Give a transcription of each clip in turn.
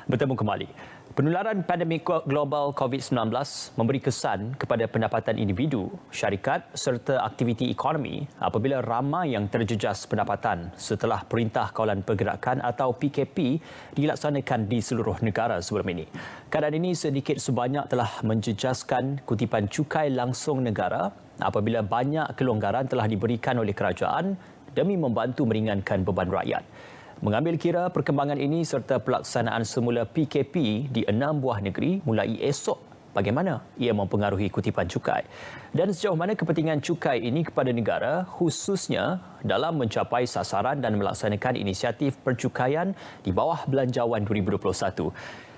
Bertemu kembali. Penularan pandemik global COVID-19 memberi kesan kepada pendapatan individu, syarikat serta aktiviti ekonomi apabila ramai yang terjejas pendapatan setelah Perintah Kawalan Pergerakan atau PKP dilaksanakan di seluruh negara sebelum ini. Keadaan ini sedikit sebanyak telah menjejaskan kutipan cukai langsung negara apabila banyak kelonggaran telah diberikan oleh kerajaan demi membantu meringankan beban rakyat. Mengambil kira perkembangan ini serta pelaksanaan semula PKP di 6 buah negeri mulai esok, bagaimana ia mempengaruhi kutipan cukai dan sejauh mana kepentingan cukai ini kepada negara khususnya dalam mencapai sasaran dan melaksanakan inisiatif percukaian di bawah Belanjawan 2021.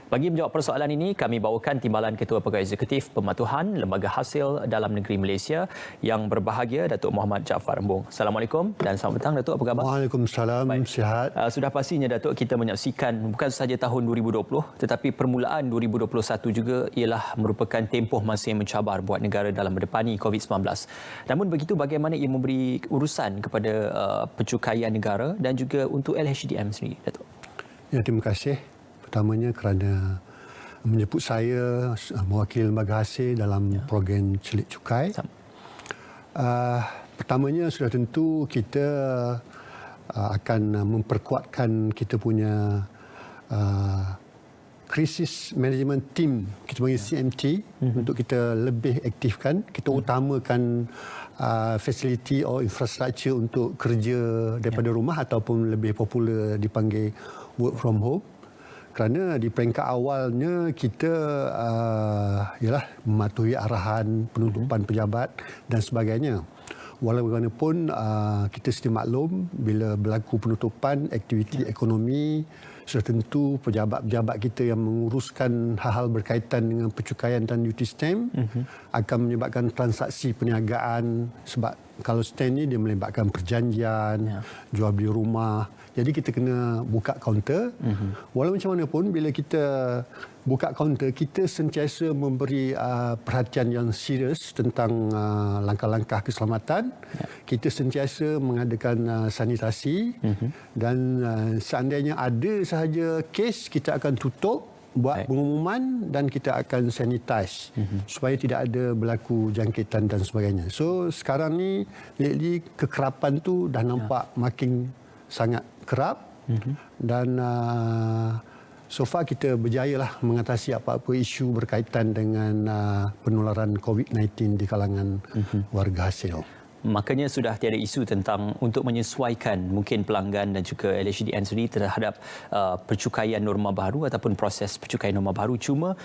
Bagi menjawab persoalan ini, kami bawakan Timbalan Ketua Pegawai Eksekutif Pematuhan Lembaga Hasil Dalam Negeri Malaysia yang berbahagia, Datuk Muhammad Jaafar Embong. Assalamualaikum dan selamat petang, Datuk. Apa khabar? Waalaikumsalam. Baik. Sihat. Sudah pastinya, Datuk, kita menyaksikan bukan sahaja tahun 2020 tetapi permulaan 2021 juga ialah merupakan tempoh masa yang mencabar buat negara dalam mendepani COVID-19. Namun begitu, bagaimana ia memberi urusan kepada pencukaian negara dan juga untuk LHDN sendiri, Datuk? Ya, terima kasih. Pertamanya kerana menjemput saya mewakili Lembaga Hasil dalam program Celik Cukai. Pertamanya sudah tentu kita akan memperkuatkan kita punya Crisis Management Team, kita panggil CMT, untuk kita lebih aktifkan. Kita utamakan fasiliti atau infrastruktur untuk kerja daripada rumah ataupun lebih popular dipanggil work from home. Kerana di peringkat awalnya kita ialah mematuhi arahan penutupan pejabat dan sebagainya. Walaupun kita sedia maklum bila berlaku penutupan aktiviti ekonomi, sudah tentu pejabat-pejabat kita yang menguruskan hal-hal berkaitan dengan pencukaian dan duty stamp akan menyebabkan transaksi perniagaan. Sebab kalau stamp ni dia melibatkan perjanjian, jual beli rumah. Jadi kita kena buka kaunter. Walau macam mana pun bila kita buka kaunter, kita sentiasa memberi perhatian yang serius tentang langkah-langkah keselamatan. Kita sentiasa mengadakan sanitasi dan seandainya ada sahaja kes, kita akan tutup, buat pengumuman dan kita akan sanitize supaya tidak ada berlaku jangkitan dan sebagainya. So sekarang ni lately kekerapan tu dah nampak makin sangat kerap dan so far kita berjayalah mengatasi apa-apa isu berkaitan dengan penularan COVID-19 di kalangan warga hasil. Makanya sudah tiada isu tentang untuk menyesuaikan mungkin pelanggan dan juga LHDN sendiri terhadap percukaian norma baru ataupun proses percukaian norma baru. Cuma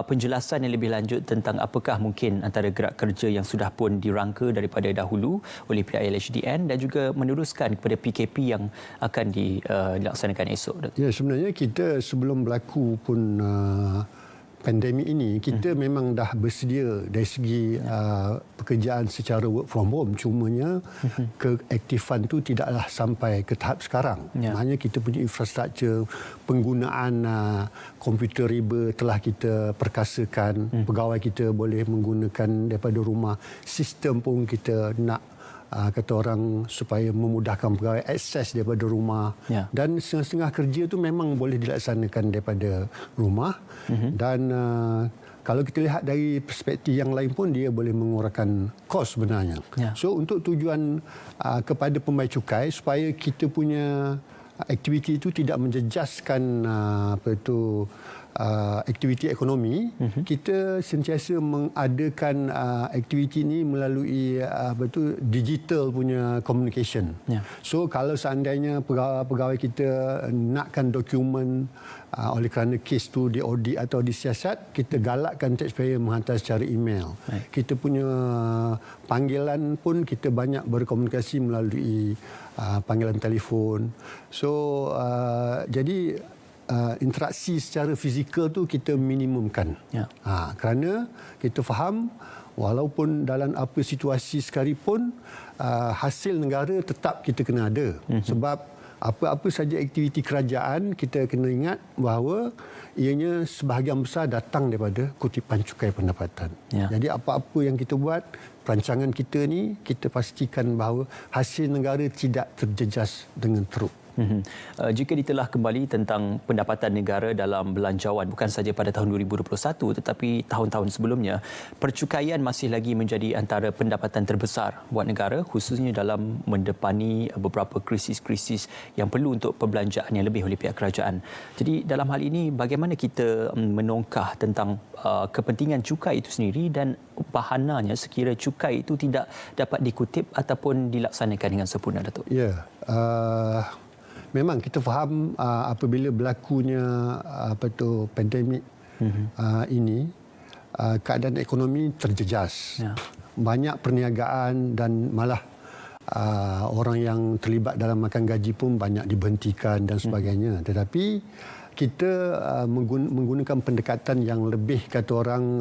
penjelasan yang lebih lanjut tentang apakah mungkin antara gerak kerja yang sudah pun dirangka daripada dahulu oleh pihak LHDN dan juga meneruskan kepada PKP yang akan dilaksanakan esok. Ya, sebenarnya kita sebelum berlaku pun pandemik ini, kita memang dah bersedia dari segi pekerjaan secara work from home. Cumanya keaktifan tu tidaklah sampai ke tahap sekarang. Maknanya kita punya infrastruktur, penggunaan komputer riba telah kita perkasakan. Pegawai kita boleh menggunakan daripada rumah. Sistem pun kita nak kata orang supaya memudahkan pegawai akses daripada rumah dan setengah-setengah kerja tu memang boleh dilaksanakan daripada rumah dan kalau kita lihat dari perspektif yang lain pun dia boleh mengurangkan kos sebenarnya. So untuk tujuan kepada pembayar cukai supaya kita punya aktiviti itu tidak menjejaskan aktiviti ekonomi, kita sentiasa mengadakan aktiviti ini melalui digital punya communication. So kalau seandainya pegawai kita nakkan dokumen oleh kerana kes tu diaudit atau disiasat, kita galakkan taxpayer menghantar secara email. Kita punya panggilan pun kita banyak berkomunikasi melalui panggilan telefon. So jadi interaksi secara fizikal tu kita minimumkan. Kerana kita faham walaupun dalam apa situasi sekalipun hasil negara tetap kita kena ada. Sebab apa-apa saja aktiviti kerajaan kita kena ingat bahawa ianya sebahagian besar datang daripada kutipan cukai pendapatan. Jadi apa-apa yang kita buat, perancangan kita ni kita pastikan bahawa hasil negara tidak terjejas dengan teruk. Jika ditelah kembali tentang pendapatan negara dalam belanjawan bukan sahaja pada tahun 2021 tetapi tahun-tahun sebelumnya, percukaian masih lagi menjadi antara pendapatan terbesar buat negara khususnya dalam mendepani beberapa krisis-krisis yang perlu untuk perbelanjaan yang lebih oleh pihak kerajaan. Jadi dalam hal ini bagaimana kita menongkah tentang kepentingan cukai itu sendiri dan bahananya sekira cukai itu tidak dapat dikutip ataupun dilaksanakan dengan sempurna, Datuk? Ya, memang kita faham apabila berlakunya pandemik ini, keadaan ekonomi terjejas. Ya. Banyak perniagaan dan malah orang yang terlibat dalam makan gaji pun banyak diberhentikan dan sebagainya. Tetapi kita menggunakan pendekatan yang lebih, kata orang,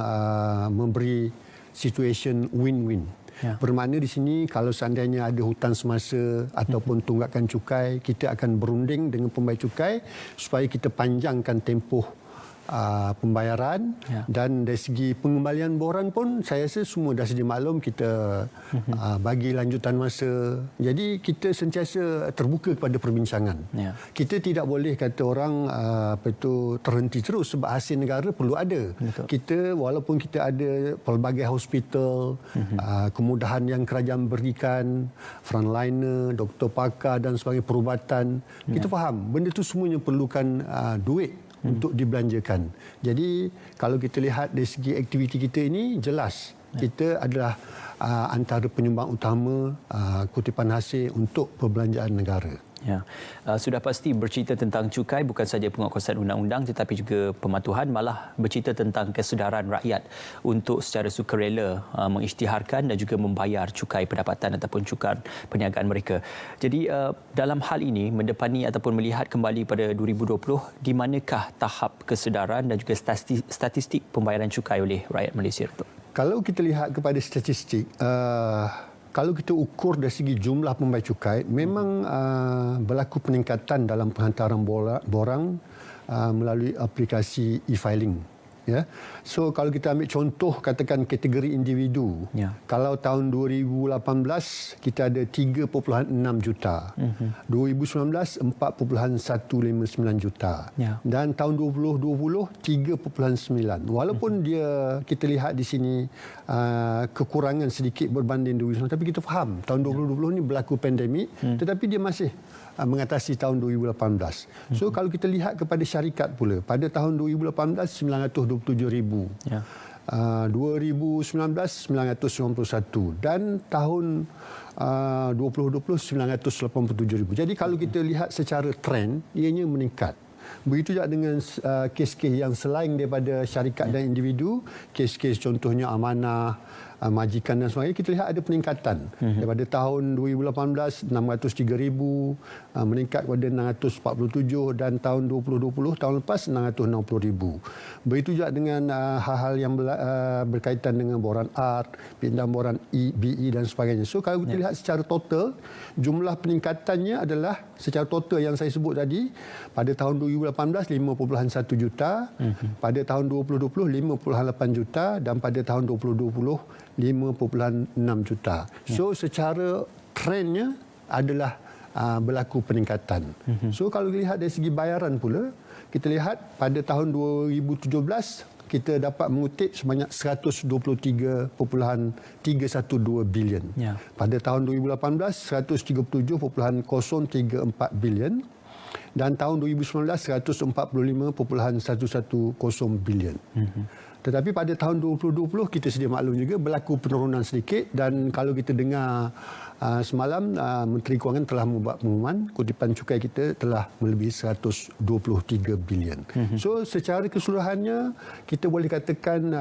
memberi situation win-win. Ya. Bermakna di sini kalau seandainya ada hutang semasa ataupun tunggakan cukai, kita akan berunding dengan pembayar cukai supaya kita panjangkan tempoh pembayaran. Ya. Dan dari segi pengembalian borang pun saya rasa semua dah sedia maklum, kita bagi lanjutan masa. Jadi kita sentiasa terbuka kepada perbincangan. Ya. Kita tidak boleh kata orang terhenti terus sebab hasil negara perlu ada. Betul. Kita walaupun kita ada pelbagai hospital, kemudahan yang kerajaan berikan, frontliner, doktor pakar dan sebagainya, perubatan, kita faham benda itu semuanya perlukan duit untuk dibelanjakan. Jadi kalau kita lihat dari segi aktiviti kita ini, jelas kita adalah antara penyumbang utama kutipan hasil untuk perbelanjaan negara. Ya. Sudah pasti bercerita tentang cukai bukan saja penguatkuasaan undang-undang tetapi juga pematuhan, malah bercerita tentang kesedaran rakyat untuk secara sukarela mengisytiharkan dan juga membayar cukai pendapatan ataupun cukai perniagaan mereka. Jadi dalam hal ini mendepani ataupun melihat kembali pada 2020, di manakah tahap kesedaran dan juga statistik pembayaran cukai oleh rakyat Malaysia? Kalau kita lihat kepada statistik, kalau kita ukur dari segi jumlah pembayar cukai, memang berlaku peningkatan dalam penghantaran borang melalui aplikasi e-filing. Ya. So kalau kita ambil contoh, katakan kategori individu. Ya. Kalau tahun 2018 kita ada 3.6 juta. 2019 4.159 juta. Ya. Dan tahun 2020 3.9. Walaupun dia kita lihat di sini kekurangan sedikit berbanding 2019, tapi kita faham tahun 2020 ni berlaku pandemik, tetapi dia masih mengatasi tahun 2018. So kalau kita lihat kepada syarikat pula, pada tahun 2018 927,000. Ya. 2019 991 dan tahun 2020 987,000. Jadi kalau kita lihat secara trend, ianya meningkat. Begitu juga dengan kes-kes yang selain daripada syarikat dan individu, kes-kes contohnya amanah, majikan dan sebagainya, kita lihat ada peningkatan. Daripada tahun 2018 603,000 meningkat kepada 647 dan tahun 2020 tahun lepas 660,000. Begitu juga dengan hal-hal yang berkaitan dengan borang art, pinjam borang BE dan sebagainya. So kalau kita lihat secara total, jumlah peningkatannya adalah secara total yang saya sebut tadi, pada tahun 2018 5.1 juta, pada tahun 2020 5.8 juta dan pada tahun 2020 5.6 juta. So secara trendnya adalah berlaku peningkatan. So kalau lihat dari segi bayaran pula, kita lihat pada tahun 2017 kita dapat mengutip sebanyak 123.312 bilion. Ya. Pada tahun 2018 137.034 bilion dan tahun 2019 145.110 bilion. Tetapi pada tahun 2020 kita sedia maklum juga berlaku penurunan sedikit, dan kalau kita dengar semalam Menteri Kewangan telah membuat pengumuman kutipan cukai kita telah melebihi 123 bilion. So secara keseluruhannya kita boleh katakan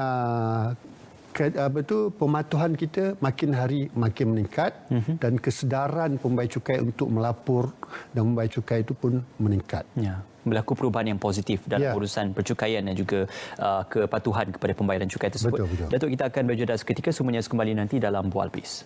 pematuhan kita makin hari makin meningkat dan kesedaran pembayar cukai untuk melapor dan membayar cukai itu pun meningkat. Ya. Berlaku perubahan yang positif dalam urusan percukaian dan juga kepatuhan kepada pembayaran cukai tersebut. Betul. Datuk, kita akan berjeda seketika, semuanya kembali nanti dalam Bual Bis.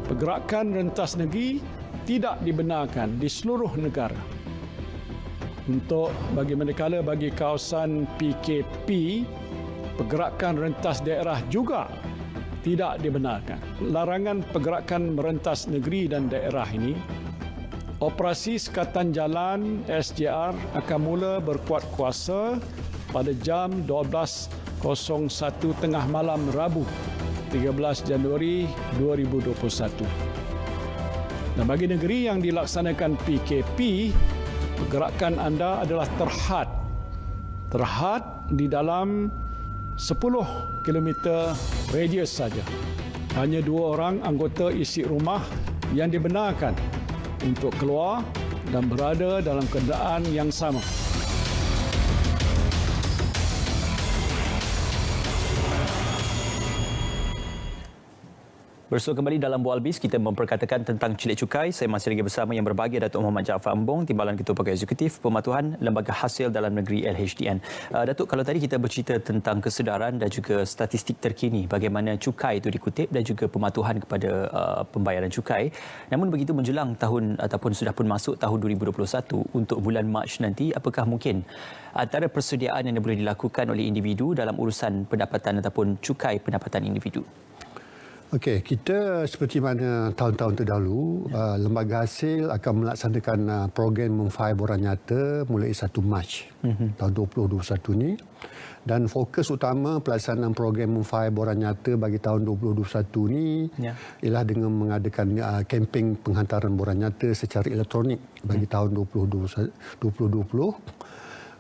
Pergerakan rentas negeri tidak dibenarkan di seluruh negara. Untuk bagi manakala bagi kawasan PKP, pergerakan rentas daerah juga tidak dibenarkan. Larangan pergerakan merentas negeri dan daerah ini, operasi Sekatan Jalan SJR akan mula berkuat kuasa pada jam 12.01 tengah malam Rabu 13 Januari 2021. Dan bagi negeri yang dilaksanakan PKP, pergerakan anda adalah terhad di dalam 10 km radius saja. Hanya 2 orang anggota isi rumah yang dibenarkan untuk keluar dan berada dalam kenderaan yang sama. Bersua kembali dalam Bual Bis, kita memperkatakan tentang cilik cukai. Saya masih lagi bersama yang berbahagia Datuk Muhammad Jaafar Embong, Timbalan Ketua Pegawai Eksekutif Pematuhan Lembaga Hasil Dalam Negeri LHDN. Datuk, kalau tadi kita bercerita tentang kesedaran dan juga statistik terkini bagaimana cukai itu dikutip dan juga pematuhan kepada pembayaran cukai. Namun begitu menjelang tahun ataupun sudah pun masuk tahun 2021 untuk bulan Mac nanti, apakah mungkin antara persediaan yang boleh dilakukan oleh individu dalam urusan pendapatan ataupun cukai pendapatan individu? Okey, kita seperti mana tahun-tahun terdahulu, Lembaga Hasil akan melaksanakan program memfail borang nyata mulai 1 Mac tahun 2021 ini. Dan fokus utama pelaksanaan program memfail borang nyata bagi tahun 2021 ini ialah dengan mengadakan kempen penghantaran borang nyata secara elektronik bagi tahun 2020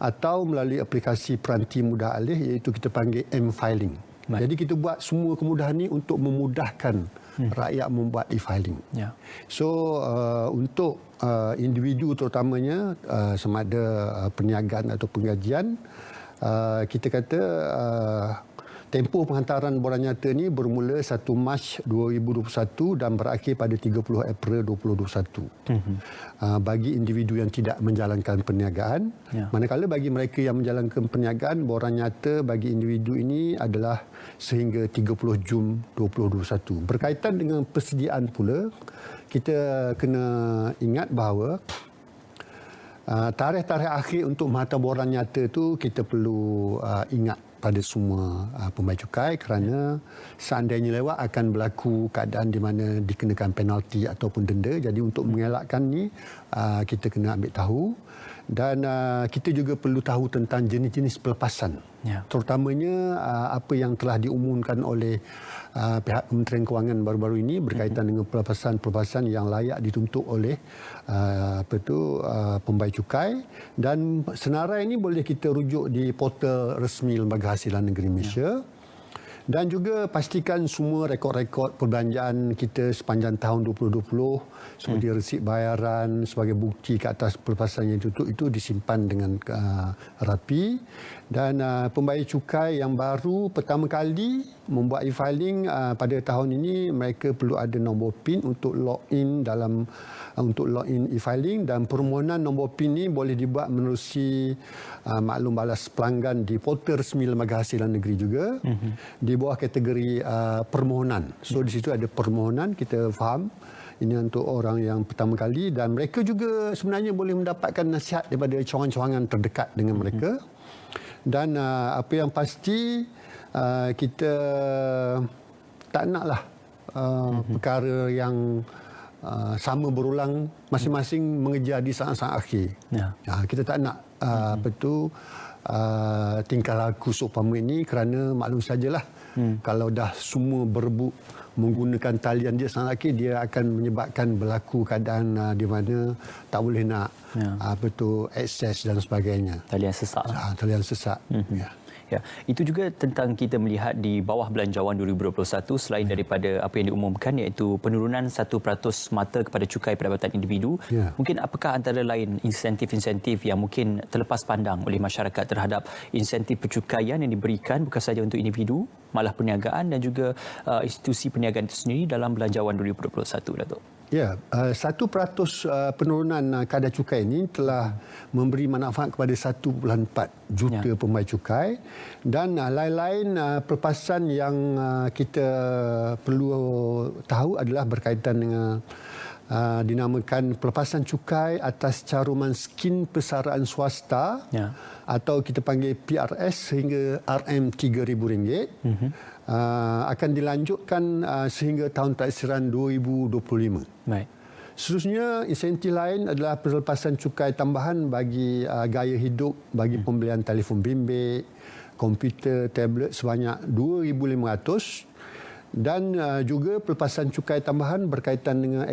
atau melalui aplikasi peranti mudah alih iaitu kita panggil M-Filing. Jadi kita buat semua kemudahan ini untuk memudahkan rakyat membuat e-filing. So untuk individu terutamanya sama ada perniagaan atau penggajian, kita kata tempoh penghantaran borang nyata ini bermula 1 Mac 2021 dan berakhir pada 30 April 2021. Bagi individu yang tidak menjalankan perniagaan, manakala bagi mereka yang menjalankan perniagaan, borang nyata bagi individu ini adalah sehingga 30 Jun 2021. Berkaitan dengan persediaan pula, kita kena ingat bahawa tarikh-tarikh akhir untuk menghantar borang nyata itu kita perlu ingat pada semua pembayar cukai kerana seandainya lewat akan berlaku keadaan di mana dikenakan penalti ataupun denda. Jadi untuk mengelakkan ni kita kena ambil tahu dan kita juga perlu tahu tentang jenis-jenis pelepasan. Terutamanya apa yang telah diumumkan oleh pihak Kementerian Kewangan baru-baru ini berkaitan dengan pelepasan-pelepasan yang layak dituntut oleh pembayar cukai, dan senarai ini boleh kita rujuk di portal resmi Lembaga Hasil Dalam Negeri Malaysia. Dan juga pastikan semua rekod-rekod perbelanjaan kita sepanjang tahun 2020 seperti resip bayaran sebagai bukti ke atas pelepasan yang ditutup itu disimpan dengan rapi. Dan pembayar cukai yang baru pertama kali membuat e-filing pada tahun ini, mereka perlu ada nombor PIN untuk login e-filing, dan permohonan nombor PIN ini boleh dibuat menerusi maklum balas pelanggan di portal resmi Lembaga Hasil Dalam Negeri juga. Di bawah kategori permohonan. So di situ ada permohonan, kita faham ini untuk orang yang pertama kali, dan mereka juga sebenarnya boleh mendapatkan nasihat daripada cawangan-cawangan terdekat dengan mereka. Dan apa yang pasti kita tak naklah perkara yang sama berulang, masing-masing mengejar di saat-saat akhir. Kita tak nak tingkah laku seumpama ini, kerana maklum sajalah kalau dah semua berebut menggunakan talian dia sangat akhir, dia akan menyebabkan berlaku keadaan di mana tak boleh nak akses dan sebagainya. Talian sesak. Talian sesak. Ya, itu juga tentang kita melihat di bawah belanjawan 2021, selain daripada apa yang diumumkan iaitu penurunan 1% mata kepada cukai pendapatan individu. Mungkin apakah antara lain insentif-insentif yang mungkin terlepas pandang oleh masyarakat terhadap insentif percukaian yang diberikan bukan sahaja untuk individu, malah perniagaan dan juga institusi perniagaan itu sendiri dalam belanjawan 2021, Datuk? Ya, 1% penurunan kadar cukai ini telah memberi manfaat kepada 1.4 juta pembayar cukai, dan lain-lain pelepasan yang kita perlu tahu adalah berkaitan dengan dinamakan pelepasan cukai atas caruman skim persaraan swasta atau kita panggil PRS sehingga RM3,000 akan dilanjutkan sehingga tahun taksiran 2025. Baik. Seterusnya, insentif lain adalah pelepasan cukai tambahan bagi gaya hidup bagi pembelian telefon bimbit, komputer, tablet sebanyak 2,500 dan juga pelepasan cukai tambahan berkaitan dengan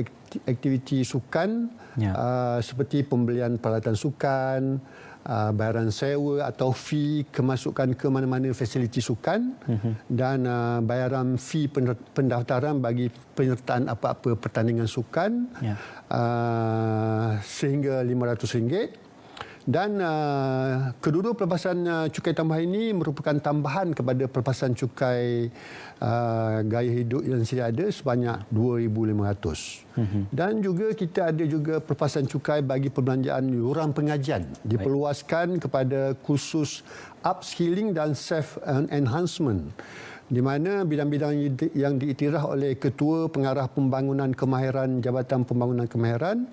aktiviti sukan seperti pembelian peralatan sukan, bayaran sewa atau fee kemasukan ke mana-mana fasiliti sukan dan bayaran fee pendaftaran bagi penyertaan apa-apa pertandingan sukan sehingga RM500. Dan kedua-dua pelepasan cukai tambahan ini merupakan tambahan kepada pelepasan cukai gaya hidup yang sedia ada sebanyak RM2,500. Dan juga kita ada juga pelepasan cukai bagi perbelanjaan yuran pengajian diperluaskan kepada kursus upskilling dan self enhancement, di mana bidang-bidang yang diiktiraf oleh Ketua Pengarah Pembangunan Kemahiran Jabatan Pembangunan Kemahiran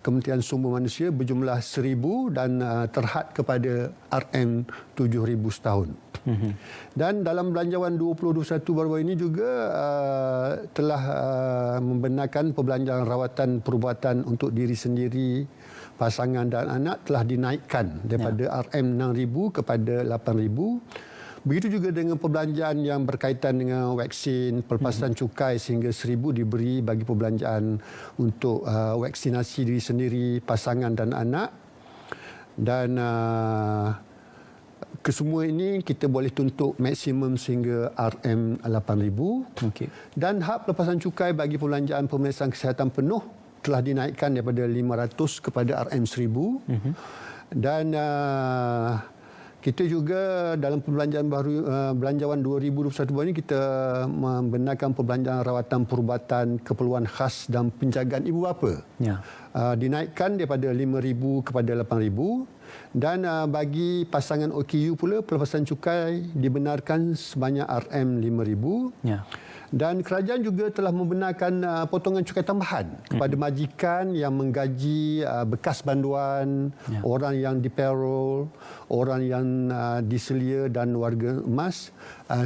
Kementerian Sumber Manusia berjumlah 1,000 dan terhad kepada RM7,000 setahun. Dan dalam belanjawan 2021 baru ini juga telah membenarkan perbelanjaan rawatan perubatan untuk diri sendiri, pasangan dan anak telah dinaikkan daripada RM6,000 kepada RM8,000. Begitu juga dengan perbelanjaan yang berkaitan dengan vaksin, pelepasan cukai sehingga RM1,000 diberi bagi perbelanjaan untuk vaksinasi diri sendiri, pasangan dan anak. Dan kesemua ini kita boleh tuntut maksimum sehingga RM8,000. Okey. Dan hak pelepasan cukai bagi perbelanjaan pemeriksaan kesihatan penuh telah dinaikkan daripada RM500 kepada RM1,000. Dan kita juga dalam perbelanjaan baru belanjawan 2021 baru ini kita membenarkan perbelanjaan rawatan perubatan keperluan khas dan penjagaan ibu bapa. Dinaikkan daripada RM5,000 kepada RM8,000. Dan bagi pasangan OKU pula pelepasan cukai dibenarkan sebanyak RM5,000. Dan kerajaan juga telah membenarkan potongan cukai tambahan kepada majikan yang menggaji bekas banduan, orang yang di payroll, orang yang diselia dan warga emas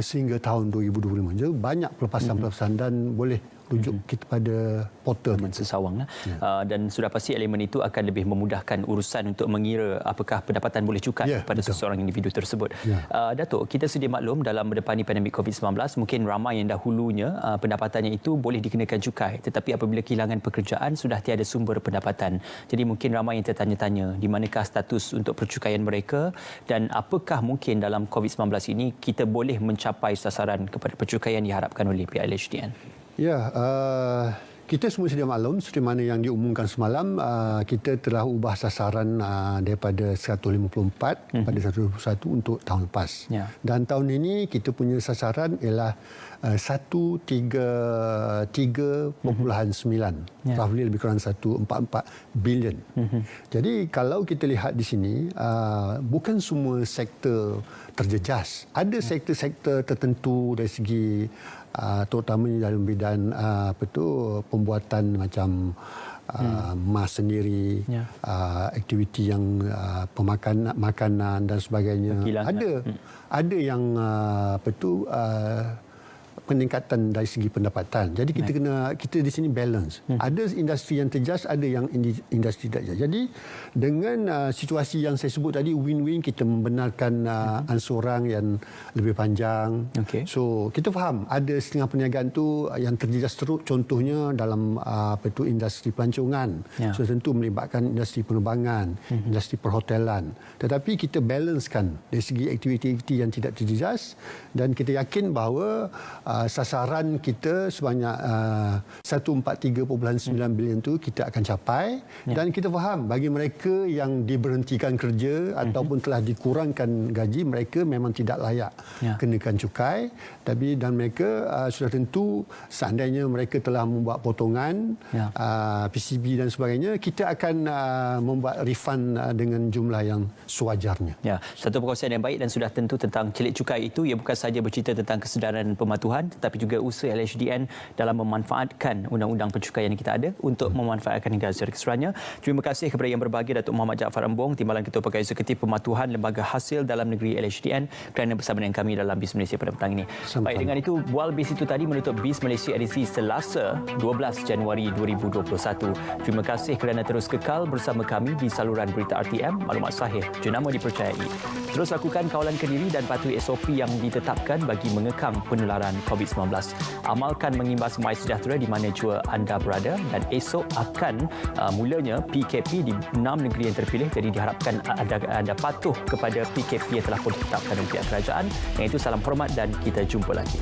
sehingga tahun 2025. Jadi banyak pelepasan-pelepasan dan boleh rujuk kita pada portal sesawang dan sudah pasti elemen itu akan lebih memudahkan urusan untuk mengira apakah pendapatan boleh cukai kepada seseorang individu tersebut. Datuk, kita sedia maklum dalam mendepani pandemik COVID-19 mungkin ramai yang dahulunya pendapatannya itu boleh dikenakan cukai, tetapi apabila kehilangan pekerjaan sudah tiada sumber pendapatan. Jadi mungkin ramai yang tertanya-tanya di manakah status untuk percukaian mereka dan apakah mungkin dalam COVID-19 ini kita boleh mencapai sasaran kepada percukaian diharapkan oleh pihak LHDN. Ya, kita semua sedia maklum seperti mana yang diumumkan semalam, kita telah ubah sasaran daripada 154 pada 121 untuk tahun lepas. Dan tahun ini kita punya sasaran ialah 133.9, roughly lebih kurang 144 bilion. Jadi kalau kita lihat di sini, bukan semua sektor terjejas. Ada sektor-sektor tertentu dari segi terutamanya dalam bidang pembuatan macam emas sendiri, aktiviti yang makanan dan sebagainya. Ada yang peningkatan dari segi pendapatan. Jadi kita di sini balance. Ada industri yang terjejas, ada yang industri tak terjejas. Jadi dengan situasi yang saya sebut tadi, win-win, kita membenarkan ansuran yang lebih panjang. So kita faham ada setengah perniagaan tu yang terjejas teruk, contohnya dalam industri pelancongan. So tentu melibatkan industri penerbangan, industri perhotelan. Tetapi kita balancekan dari segi aktiviti-aktiviti yang tidak terjejas dan kita yakin bahawa sasaran kita sebanyak 143.9 bilion itu kita akan capai. Dan kita faham bagi mereka yang diberhentikan kerja ataupun telah dikurangkan gaji, mereka memang tidak layak kenakan cukai. Tapi dan mereka sudah tentu seandainya mereka telah membuat potongan PCB dan sebagainya, kita akan membuat refund dengan jumlah yang sewajarnya. Satu perkongsian yang baik dan sudah tentu tentang celik cukai itu ia bukan sahaja bercerita tentang kesedaran pematuhan tetapi juga usaha LHDN dalam memanfaatkan undang-undang pencukaian yang kita ada untuk memanfaatkan Gaza keseluruhannya. Terima kasih kepada yang berbahagia Datuk Muhammad Jaafar Embong, Timbalan Ketua Pegawai Eksekutif Pematuhan Lembaga Hasil Dalam Negeri LHDN kerana bersama dengan kami dalam BIS Malaysia pada petang ini. Baik, dengan itu Bual BIS itu tadi menutup BIS Malaysia edisi Selasa 12 Januari 2021. Terima kasih kerana terus kekal bersama kami di saluran berita RTM, maklumat sahih, jenama dipercayai. Terus lakukan kawalan kendiri dan patuhi SOP yang ditetapkan bagi mengekang penularan COVID-19. Amalkan mengimbas My Sejahtera di mana jua anda berada dan esok akan mulanya PKP di 6 negeri yang terpilih, jadi diharapkan anda patuh kepada PKP yang telah pun ditetapkan oleh pihak kerajaan. Yang itu salam hormat dan kita jumpa lagi.